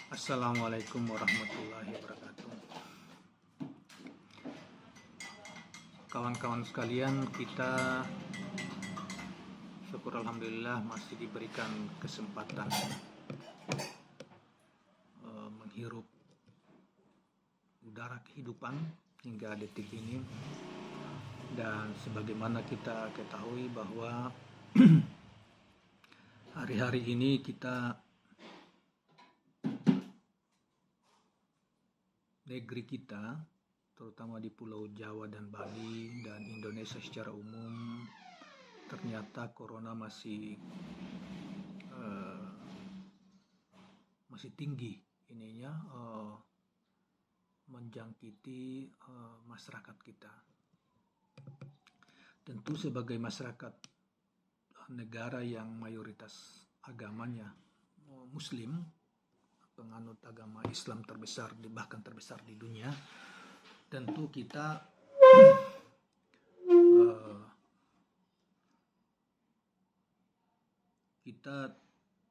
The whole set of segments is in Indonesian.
Assalamualaikum warahmatullahi wabarakatuh. Kawan-kawan sekalian, kita syukur alhamdulillah masih diberikan kesempatan menghirup udara kehidupan hingga detik ini. Dan sebagaimana kita ketahui bahwa hari-hari ini negeri kita, terutama di Pulau Jawa dan Bali dan Indonesia secara umum, ternyata corona masih tinggi menjangkiti masyarakat kita. Tentu sebagai masyarakat negara yang mayoritas agamanya Muslim, penganut agama Islam bahkan terbesar di dunia, tentu kita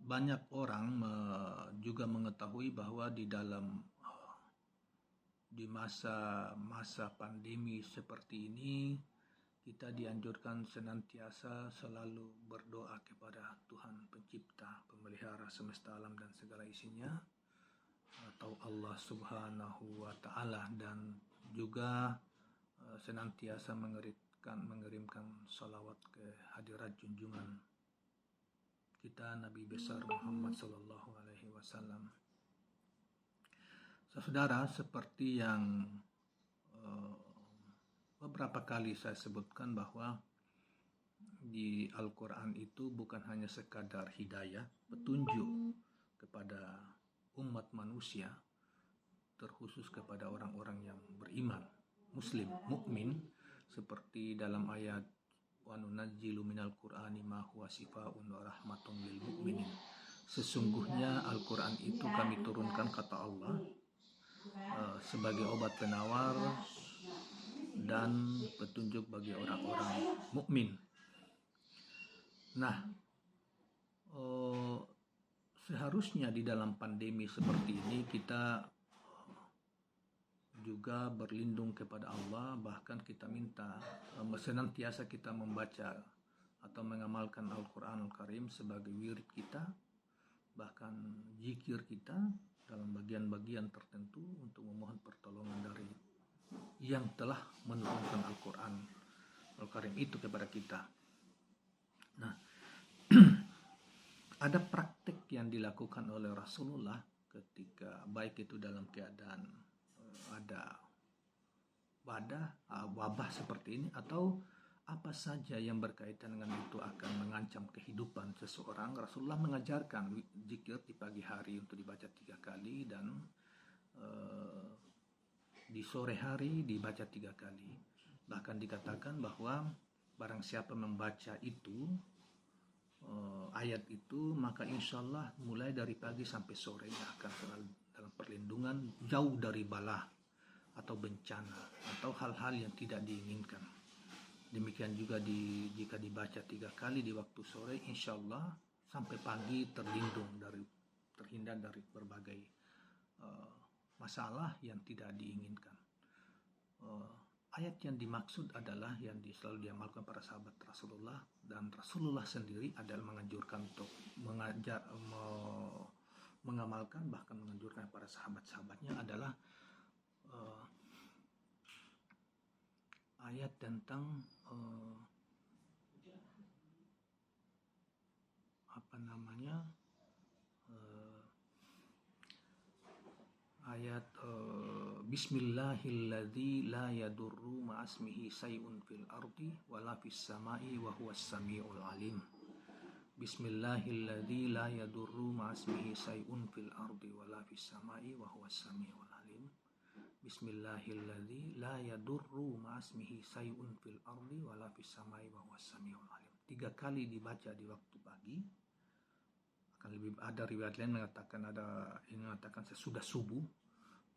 banyak orang juga mengetahui bahwa di masa pandemi seperti ini kita dianjurkan senantiasa selalu berdoa kepada Tuhan Pencipta, Pemelihara semesta alam dan segala isinya, atau Allah Subhanahu wa Ta'ala, dan juga senantiasa mengirimkan salawat ke hadirat junjungan kita Nabi besar Muhammad Sallallahu Alaihi Wasallam. Saudara, seperti yang beberapa kali saya sebutkan bahwa di Al-Quran itu bukan hanya sekadar hidayah, petunjuk kepada umat manusia, terkhusus kepada orang-orang yang beriman, muslim, mukmin, seperti dalam ayat wa nunazzilu minal qur'ani ma huwa shifaa'un wa rahmatun lil mu'minin. Sesungguhnya Al-Quran itu kami turunkan, kata Allah, sebagai obat penawar dan petunjuk bagi orang-orang mukmin. Nah, seharusnya di dalam pandemi seperti ini kita juga berlindung kepada Allah, bahkan kita minta senantiasa kita membaca atau mengamalkan Al-Quran Al-Karim sebagai wirid kita, bahkan zikir kita dalam bagian-bagian tertentu untuk memohon pertolongan dari yang telah menurunkan Al-Quran Al-Karim itu kepada kita. Nah, ada praktek yang dilakukan oleh Rasulullah ketika baik itu dalam keadaan ada wabah seperti ini atau apa saja yang berkaitan dengan itu akan mengancam kehidupan seseorang. Rasulullah mengajarkan zikir di pagi hari untuk dibaca 3 kali dan di sore hari dibaca 3 kali. Bahkan dikatakan bahwa barang siapa membaca itu ayat itu, maka insya Allah mulai dari pagi sampai sore akan selalu dalam perlindungan, jauh dari bala atau bencana atau hal-hal yang tidak diinginkan. Demikian juga jika dibaca 3 kali di waktu sore, insya Allah sampai pagi terhindar dari berbagai masalah yang tidak diinginkan. Ayat yang dimaksud adalah yang selalu diamalkan para sahabat Rasulullah, dan Rasulullah sendiri adalah menganjurkan untuk mengamalkan, bahkan menganjurkan para sahabat-sahabatnya adalah ayat tentang ayat Bismillahilladzi la yadurru ma'asmihi say'un fil ardi wala fis sama'i wa huwas samiul alim. Bismillahilladzi la yadurru ma'asmihi say'un fil ardi wala fis sama'i wa huwas samiul alim. Bismillahilladzi la yadurru ma'asmihi say'un fil ardi wala fis sama'i wa huwas samiul alim. 3 kali dibaca di waktu pagi. Ada riwayat lain mengatakan sesudah subuh,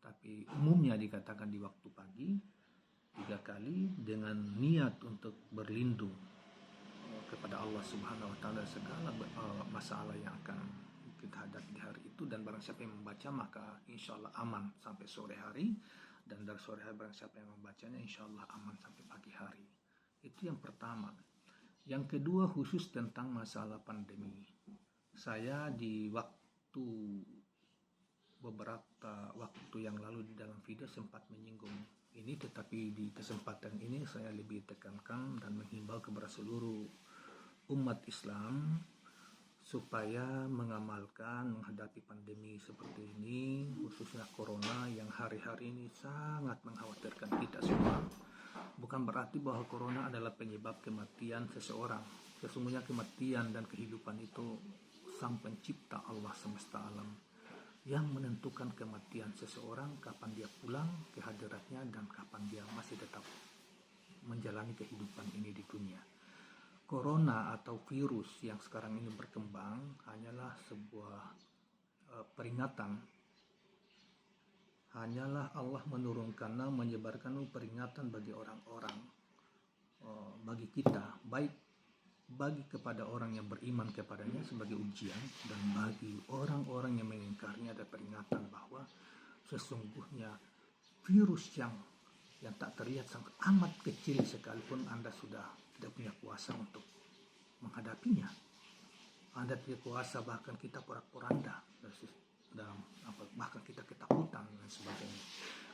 tapi umumnya dikatakan di waktu pagi 3 kali dengan niat untuk berlindung kepada Allah Subhanahu wa Ta'ala segala masalah yang akan kita menghadapi di hari itu, dan barang siapa yang membaca maka insya Allah aman sampai sore hari, dan dari sore hari barang siapa yang membacanya insya Allah aman sampai pagi hari. Itu yang pertama. Yang kedua, khusus tentang masalah pandemi. Saya di beberapa waktu yang lalu di dalam video sempat menyinggung ini, tetapi di kesempatan ini saya lebih tekankan dan menghimbau kepada seluruh umat Islam supaya mengamalkan menghadapi pandemi seperti ini, khususnya corona yang hari-hari ini sangat mengkhawatirkan kita semua. Bukan berarti bahwa corona adalah penyebab kematian seseorang. Sesungguhnya kematian dan kehidupan itu Sang Pencipta Allah semesta alam yang menentukan kematian seseorang, kapan dia pulang ke hadiratnya dan kapan dia masih tetap menjalani kehidupan ini di dunia. Corona atau virus yang sekarang ini berkembang hanyalah sebuah peringatan. Hanyalah Allah menurunkannya, menyebarkan peringatan bagi orang-orang, bagi kita, baik bagi kepada orang yang beriman kepadanya sebagai ujian, dan bagi orang-orang yang mengingkarinya ada peringatan bahwa sesungguhnya virus yang tak terlihat sangat amat kecil sekalipun Anda sudah tidak punya kuasa untuk menghadapinya. Anda tidak kuasa, bahkan kita porak-poranda bahkan kita ketakutan dan sebagainya.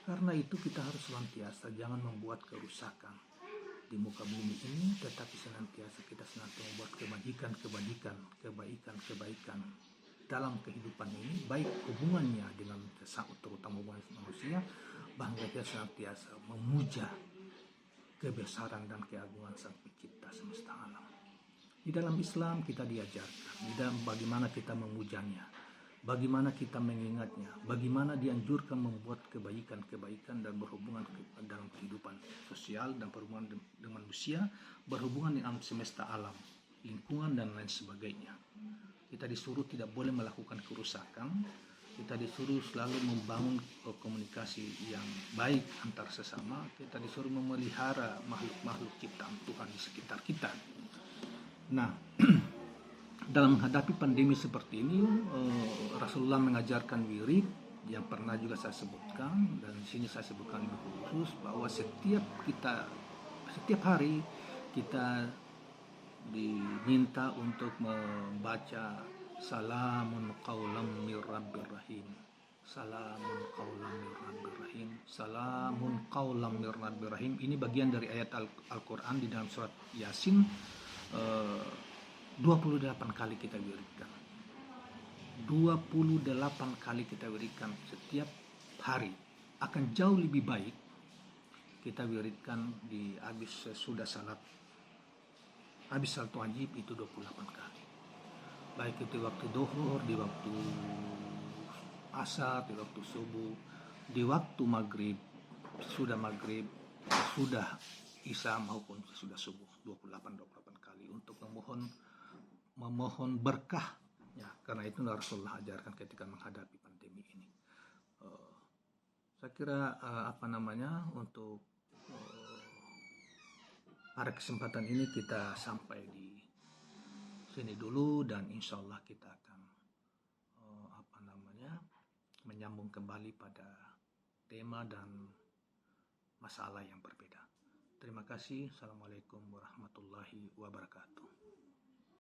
Karena itu kita harus senantiasa jangan membuat kerusakan di muka bumi ini, tetapi senantiasa kita membuat kebaikan dalam kehidupan ini, baik hubungannya dengan terutama hubungan manusia, bahkan kita senantiasa memuja kebesaran dan keagungan Sang Pencipta semesta alam. Di dalam Islam kita diajarkan bagaimana kita memujanya, bagaimana kita mengingatnya, bagaimana dianjurkan membuat kebaikan dan berhubungan dalam kehidupan sosial dan berhubungan dengan manusia, berhubungan dengan semesta alam, lingkungan dan lain sebagainya. Kita disuruh tidak boleh melakukan kerusakan, kita disuruh selalu membangun komunikasi yang baik antar sesama, kita disuruh memelihara makhluk-makhluk ciptaan Tuhan di sekitar kita. Nah, dalam menghadapi pandemi seperti ini, Rasulullah mengajarkan wirid yang pernah juga saya sebutkan, dan di sini saya sebutkan lebih khusus bahwa setiap hari kita diminta untuk membaca salamun qaulam mir rabbir rahim, salamun qaulam mir rabbir rahim, salamun qaulam mir rabbir rahim. Ini bagian dari ayat Al-Quran di dalam surat Yasin. 28 kali kita wiridkan. 28 kali kita wiridkan setiap hari. Akan jauh lebih baik kita wiridkan habis sesudah salat. Habis salat wajib itu 28 kali. Baik itu waktu duhur, di waktu asar, di waktu subuh, di waktu maghrib, sudah maghrib, sudah isya maupun sudah subuh, 28 kali untuk memohon berkah ya. Karena itu Rasulullah ajarkan ketika menghadapi pandemi ini. Saya kira untuk pada kesempatan ini kita sampai di sini dulu, dan insya Allah kita akan menyambung kembali pada tema dan masalah yang berbeda. Terima kasih. Assalamualaikum warahmatullahi wabarakatuh.